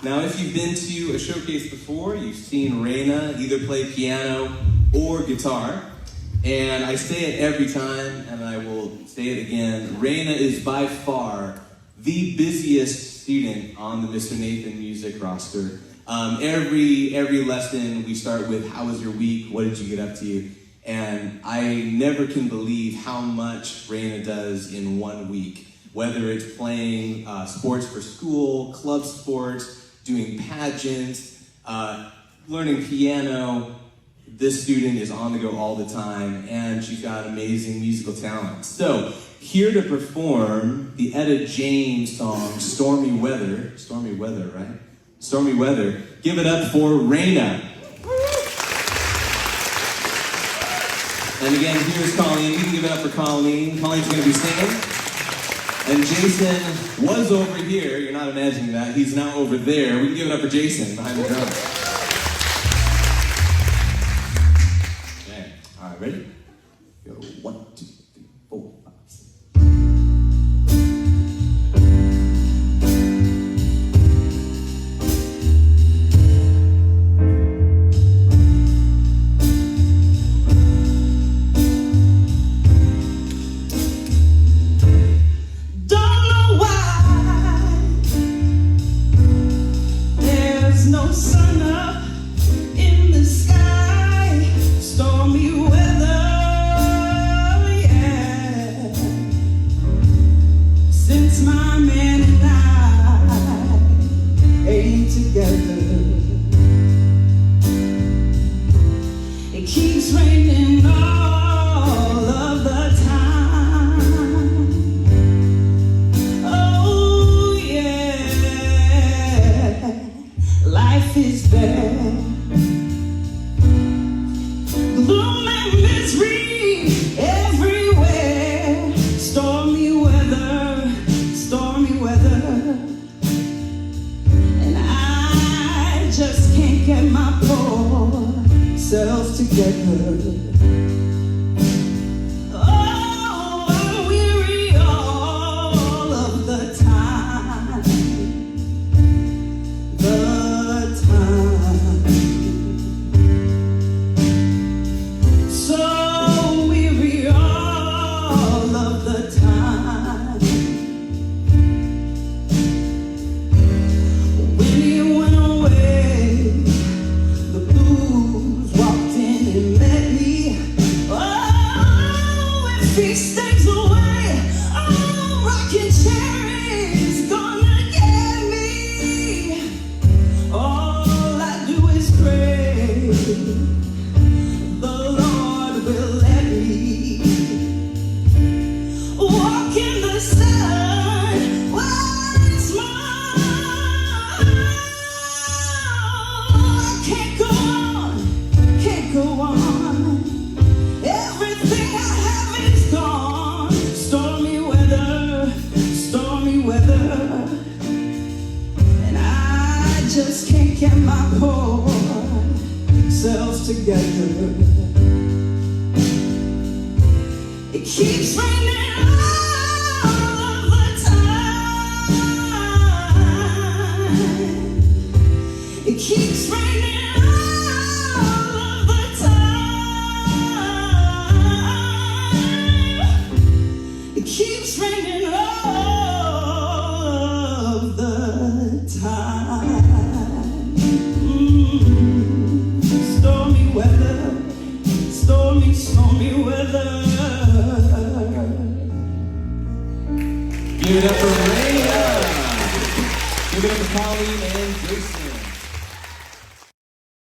Now, if you've been to a showcase before, you've seen Reina either play piano or guitar. And I say it every time, and I will say it again. Reina is by far the busiest student on the Mr. Nathan Music roster. Every lesson we start with, how was your week? What did you get up to? And I never can believe how much Reina does in 1 week. Whether it's playing sports for school, club sports, doing pageants, learning piano, this student is on the go all the time, and she's got amazing musical talent. So, here to perform the Etta James song, Stormy Weather. Stormy Weather, right? Stormy Weather. Give it up for Reina. And again, here's Colleen. We can give it up for Colleen. Colleen's going to be singing. And Jason was over here. You're not imagining that. He's now over there. We can give it up for Jason behind the drums. Okay. All right, ready? Go. 1, 2, 3, 4, 5, 6. No sun up in the sky, stormy weather, yeah. Since my man and I ain't together, it keeps raining all of the time. Oh yeah, life is bad, gloom and misery everywhere. Stormy weather, and I just can't get my poor self together. Oh, I'm weary all of the time. So weary all of the time. When you went away, the blues walked in and met me. Oh, if he stays away, oh, rocking cherries gonna get me. All I do is pray the Lord will let me walk in the sun once more. I can't go on. Everything I have is gone. Stormy weather, and I just can't get my poor self together. It keeps raining all of the time. It keeps raining all of the time. It keeps raining all of the time. Stormy weather, stormy weather. Give it up for Reina. Give it up for Colleen and Jason.